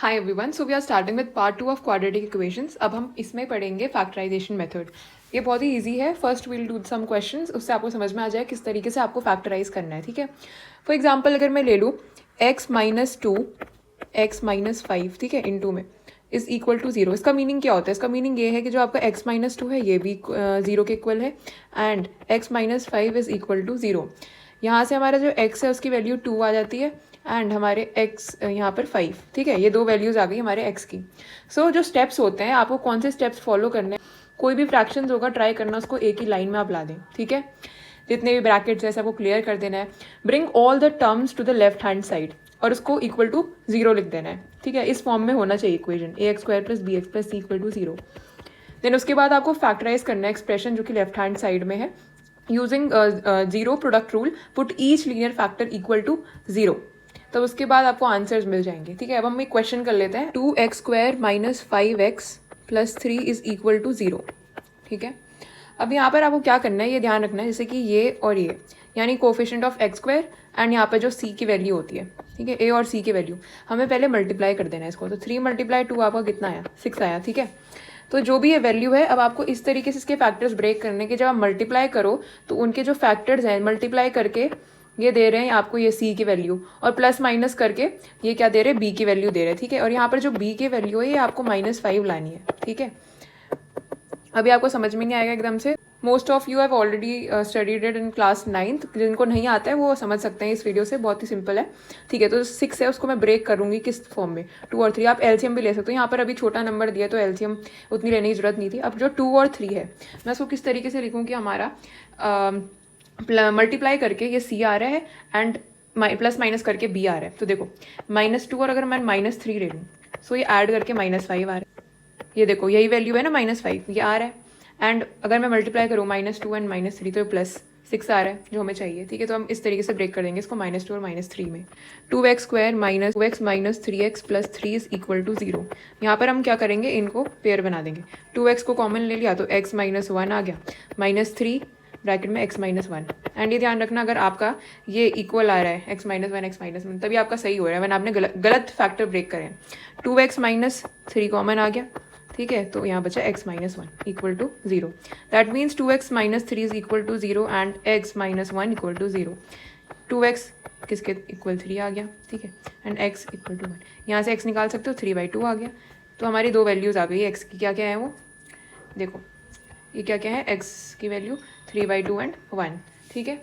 Hi everyone, so we are starting with part 2 of quadratic equations. अब हम इसमें पढ़ेंगे फैक्टराइजेशन मेथड। ये बहुत ही इजी है। First we'll do some questions, उससे आपको समझ में आ जाए किस तरीके से आपको फैक्टराइज करना है। ठीक है, फॉर एग्जांपल अगर मैं ले लूँ x-2 x-5, ठीक है, इनटू में इज इक्वल टू 0। इसका मीनिंग क्या होता है? इसका मीनिंग ये है कि जो आपका x-2 है ये भी 0 के इक्वल है and x-5 is equal to 0। यहाँ से हमारा जो x है उसकी वैल्यू 2 आ जाती है एंड हमारे x यहाँ पर 5। ठीक है, ये दो वैल्यूज़ आ गई हमारे x की। सो जो स्टेप्स होते हैं, आपको कौन से स्टेप्स फॉलो करने हैं? कोई भी फ्रैक्शंस होगा ट्राई करना उसको एक ही लाइन में आप ला दें। ठीक है, जितने भी ब्रैकेट्स है सबको क्लियर कर देना है। Bring all the terms to the left hand side और उसको इक्वल टू 0 लिख देना है। ठीक है, इस फॉर्म में होना चाहिए equation ax² + bx + c equal to 0। Then उसके बाद आपको फैक्टराइज करना है एक्सप्रेशन जो कि लेफ्ट हैंड साइड में है। Using zero product rule, put each linear factor equal to 0। तो उसके बाद आपको आंसर्स मिल जाएंगे। ठीक है, अब हम एक क्वेश्चन कर लेते हैं। 2x² - 5x + 3 is equal to 0। ठीक है, अब यहाँ पर आपको क्या करना है ये ध्यान रखना है, जैसे कि ये और ये यानी कोफिशिएंट ऑफ x² एंड यहाँ पर जो c की वैल्यू होती है। ठीक है, a और c की वैल्यू हमें पहले मल्टीप्लाई कर देना है इसको। तो 3 × 2 आपका कितना आया? 6 आया। ठीक है, तो जो भी ये वैल्यू है, अब आपको इस तरीके से इसके फैक्टर्स ब्रेक करने के, जब आप मल्टीप्लाई करो तो उनके जो फैक्टर्स हैं मल्टीप्लाई करके ये दे रहे हैं आपको ये c की वैल्यू, और प्लस माइनस करके ये क्या दे रहे हैं? b की वैल्यू दे रहे हैं। ठीक है, और यहाँ पर जो b की वैल्यू है ये आपको -5 लानी है। ठीक है, अभी आपको समझ में नहीं आएगा एकदम से। Most of you have already studied it in class 9th। जिनको नहीं आता है वो समझ सकते हैं इस वीडियो से, बहुत ही सिंपल है। ठीक है, तो 6 है उसको मैं ब्रेक करूँगी किस फॉर्म में? 2 और 3। आप एलसीएम भी ले सकते हो। यहाँ पर अभी छोटा नंबर दिया तो एलसीएम उतनी लेने की जरूरत नहीं थी। अब जो 2 और 3 है मैं उसको किस तरीके से लिखूँ कि हमारा मल्टीप्लाई करके ये c आ रहा है एंड प्लस माइनस करके b आ रहा है। तो देखो -2 और अगर मैं -3 ले लूँ सो ये ऐड करके -5 आ रहा है। ये देखो यही वैल्यू है ना, -5 ये आ रहा है। एंड अगर मैं मल्टीप्लाई करूँ -2 एंड -3 तो +6 आ रहा है जो हमें चाहिए। ठीक है, तो हम इस तरीके से ब्रेक कर देंगे इसको -2 और -3 में। 2x² - 2x - 3x + 3 is equal to 0। यहाँ पर हम क्या करेंगे? इनको पेयर बना देंगे। 2x को कॉमन ले लिया तो x - 1 आ गया, -3 ब्रैकेट में x - 1। एंड ये ध्यान रखना अगर आपका ये इक्वल आ रहा है x - 1 x - 1 तभी आपका सही हो रहा है, वरना आपने गलत फैक्टर ब्रेक करें। 2x - 3 कॉमन आ गया। ठीक है, तो यहाँ बचा x - 1 equal to 0। That means 2x - 3 is equal to 0 and x - 1 equal to 0। 2x किसके इक्वल 3 आ गया। ठीक है, एंड x इक्वल टू 1। यहाँ से x निकाल सकते हो, 3/2 आ गया। तो हमारी दो वैल्यूज़ आ गई। x की क्या क्या है वो देखो, ये क्या क्या है? x की वैल्यू 3/2 एंड 1। ठीक है,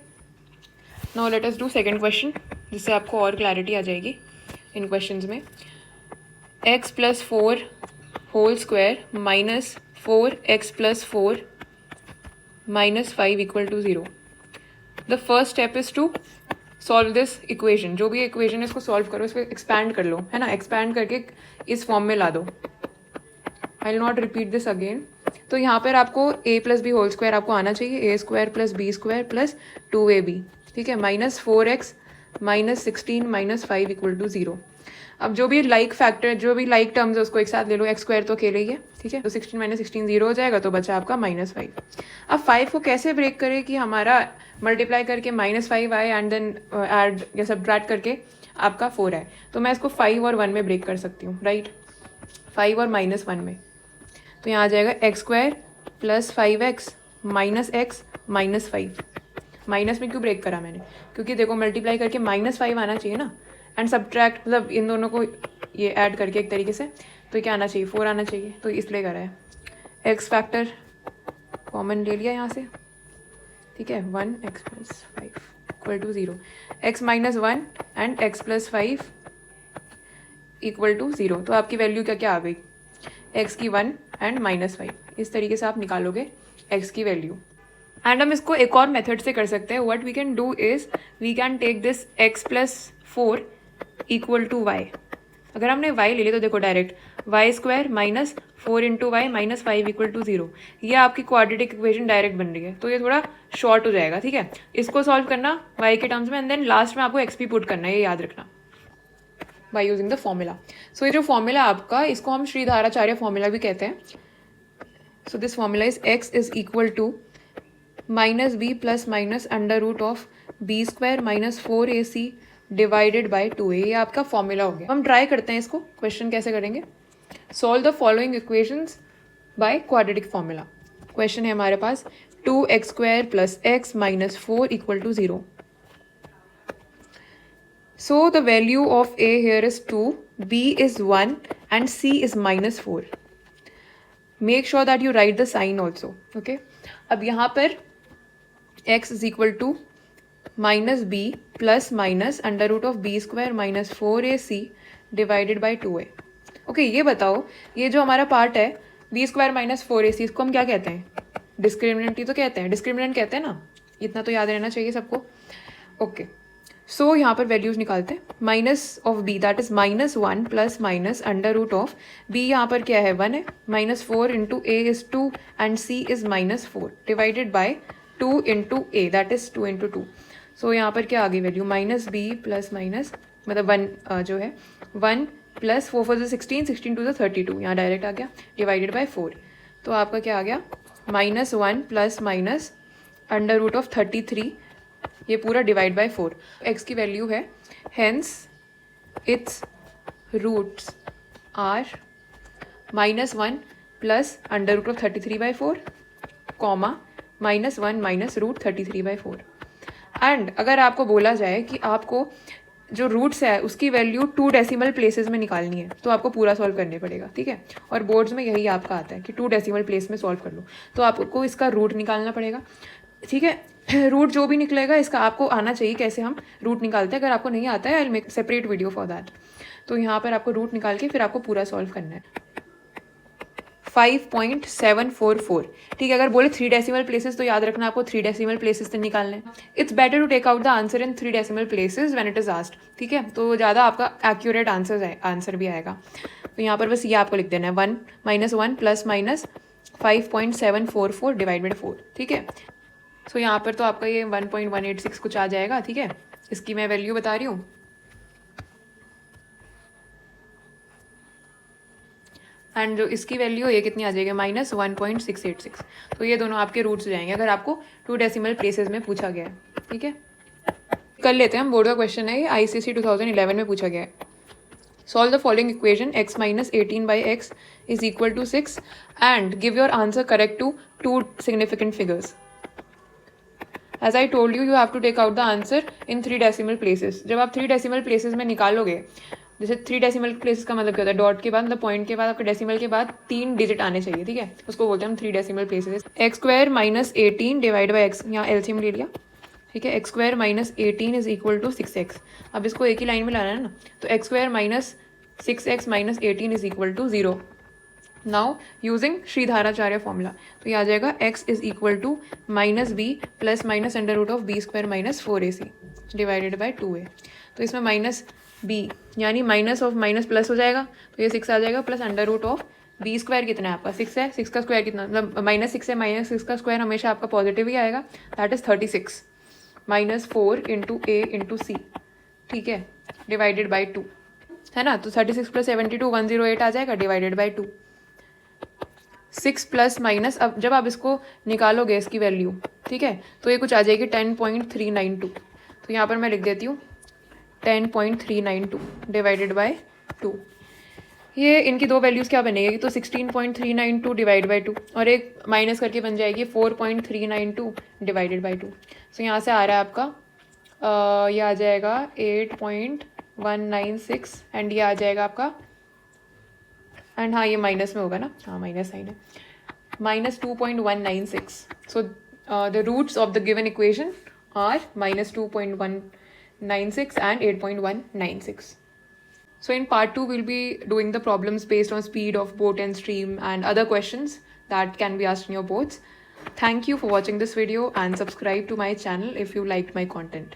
now let us do second question, जिससे आपको और क्लैरिटी आ जाएगी इन क्वेश्चंस में। x + 4 whole square -4x + 4 -5 equal to 0। The first step is to solve this equation. जो भी इक्वेशन है इसको सॉल्व करो, इसको एक्सपैंड कर लो, है ना। एक्सपैंड करके इस फॉर्म में ला दो। I will not repeat this again. तो यहाँ पर आपको a + b होल स्क्वायर आपको आना चाहिए, a² + b² + 2ab। ठीक है, -4x -16 -5 इक्वल टू 0। अब जो भी लाइक फैक्टर, जो भी लाइक टर्म्स है उसको एक साथ ले लो। x² तो अकेले ही है। ठीक है, तो 16 - 16 0 हो जाएगा, तो बचा आपका -5। अब 5 को कैसे ब्रेक करें कि हमारा मल्टीप्लाई करके -5 आए एंड देन ऐड या सब्ट्रैक्ट करके आपका 4 आए? तो मैं इसको 5 और 1 में ब्रेक कर सकती हूँ, राइट। 5 और -1 में, तो यहाँ आ जाएगा x² + 5x -x -5। माइनस में क्यों ब्रेक करा मैंने? क्योंकि देखो मल्टीप्लाई करके -5 आना चाहिए ना, एंड सब्ट्रैक्ट मतलब इन दोनों को ये ऐड करके एक तरीके से, तो क्या आना चाहिए? 4 आना चाहिए, तो इसलिए करा है। x फैक्टर कॉमन ले लिया यहाँ से। ठीक है, 1x + 5 equal to 0। x - 1 and x + 5 equal to 0। तो आपकी वैल्यू क्या क्या आ गई? x की 1 एंड -5। इस तरीके से आप निकालोगे x की वैल्यू। एंड हम इसको एक और मेथड से कर सकते हैं। What we can do is we can take this x + 4 equal to y। अगर हमने y ले लिया तो देखो direct y² - 4 × y -5 equal to 0। ये आपकी क्वाड्रेटिक इक्वेशन डायरेक्ट बन रही है, तो ये थोड़ा शॉर्ट हो जाएगा। ठीक है, इसको सॉल्व करना y के टर्म्स में एंड देन लास्ट में आपको x भी पुट करना है, ये याद रखना, बाय यूजिंग द फॉर्मूला। सो ये जो फॉर्मूला आपका, इसको हम श्रीधाराचार्य फॉर्मूला भी कहते हैं। So this formula is x is equal to -b ± √of b² - 4ac divided by 2a, ये आपका फॉर्मूला हो गया। हम ट्राई करते हैं इसको, क्वेश्चन कैसे करेंगे। Solve the following equations by quadratic formula. Question है हमारे पास 2x² plus x minus 4 equal to 0। So the value of a here is 2, b is 1 and c is minus 4. Make sure that you write the sign also. Okay. अब यहाँ पर x is equal to minus b plus minus under root of b square minus 4ac divided by 2a. Okay, ये बताओ, ये जो हमारा part है b square minus 4ac, इसको हम क्या कहते हैं? डिस्क्रिमिनेंट ही तो कहते हैं, डिस्क्रिमिनेंट कहते हैं ना, इतना तो याद रहना चाहिए सबको। ओके, सो यहाँ पर वैल्यूज निकालते हैं। Minus of b that is -1 plus minus under root of b, यहाँ पर क्या है 1 है, -4 into a is 2 and c is -4 divided by 2 into a that is 2 into 2। So यहाँ पर क्या आ गई value, minus B plus minus मतलब 1 जो है 1 प्लस 4 4 16, 16 2 32, यहाँ डायरेक्ट आ गया डिवाइडेड बाय 4। तो आपका क्या आ गया -1 plus minus under root of 33, ये पूरा डिवाइड बाय 4। x की वैल्यू है, hence it's roots are -1 plus under root of 33/4 comma -1 minus root 33/4। And अगर आपको बोला जाए कि आपको जो रूट्स है उसकी वैल्यू 2 डेसिमल प्लेसेस में निकालनी है, तो आपको पूरा सॉल्व करने पड़ेगा, ठीक है। और बोर्ड्स में यही आपका आता है कि 2 डेसिमल प्लेस में सॉल्व कर लो, तो आपको इसका रूट निकालना पड़ेगा, ठीक है। रूट जो भी निकलेगा इसका आपको आना चाहिए कैसे हम रूट निकालते हैं। अगर आपको नहीं आता है I will make separate video for that. तो यहाँ पर आपको रूट निकाल के फिर आपको पूरा सॉल्व करना है। 5.744, ठीक है। अगर बोले 3 डेसिमल प्लेसेस तो याद रखना आपको 3 डेसिमल प्लेसेस से निकालने हैं। It's better to take out the answer in 3 decimal places when it is asked, ठीक है। तो ज़्यादा आपका एक्यूरेट आंसर भी आएगा। तो यहाँ पर बस ये आपको लिख देना है 1 -1 प्लस माइनस 5.744 डिवाइड बाई 4, ठीक है। सो यहाँ पर तो आपका ये 1.186 कुछ आ जाएगा, ठीक है। इसकी मैं वैल्यू बता रही हूँ, एंड जो इसकी वैल्यू है ये कितनी आ जाएगी -1.686। तो ये दोनों आपके रूट्स हो जाएंगे अगर आपको 2 डेसिमल प्लेसेस में पूछा गया है, ठीक है। कर लेते हैं हम, बोर्ड का क्वेश्चन है ये, ICSE 2011 में पूछा गया है। Solve the following equation x minus 18/x is equal to 6 and give your answer correct to 2 significant figures. As I told you, you have to take out the answer in 3 decimal places. जब आप 3 decimal places में निकालोगे, जैसे 3 decimal places का मतलब क्या होता है, डॉट के बाद मतलब पॉइंट के बाद आपके डेसिमल के बाद 3 डिजिट आने चाहिए, ठीक है। उसको बोलते हैं हम 3 decimal places. x² minus 18 divide by x, यहाँ एलसीएम ले लिया, ठीक है। x² minus 18 is equal to 6x। अब इसको एक ही लाइन में लाना है ना, तो x² minus 6x minus 18 is equal to 0। Now using Sridharacharya formula, तो ये आ जाएगा x is equal to minus B plus minus under root of B square minus 4ac divided by 2a। तो इसमें माइनस b यानी माइनस ऑफ माइनस प्लस हो जाएगा, तो ये 6 आ जाएगा, plus under root of B square कितना है आपका 6 है, 6 का स्क्वायर कितना मतलब -6 है, -6 का स्क्वायर हमेशा आपका पॉजिटिव ही आएगा, that is 36 -4 into a into C, ठीक है, डिवाइडेड बाई 2 है ना। तो 36 प्लस 72 108 आ जाएगा डिवाइडेड बाई 2। 6 प्लस माइनस, अब जब आप इसको निकालोगे इसकी वैल्यू, ठीक है, तो ये कुछ आ जाएगी 10.392। तो यहाँ पर मैं लिख देती हूँ 10.392 डिवाइडेड बाय 2। ये इनकी दो वैल्यूज़ क्या बनेगी, तो 16.392 डिवाइड बाई 2 और एक माइनस करके बन जाएगी 4.392 डिवाइडेड बाई 2। सो यहाँ से आ रहा है आपका ये आ जाएगा 8.196 एंड ये आ जाएगा आपका, एंड हाँ ये माइनस में होगा ना, हाँ माइनस साइन है, -2.196। So the roots of the given equation are -2.196 and 8.196. So in part 2 we'll be doing the problems based on speed of boat and stream and other questions that can be asked in your boats. Thank you for watching this video and subscribe to my channel if you liked my content.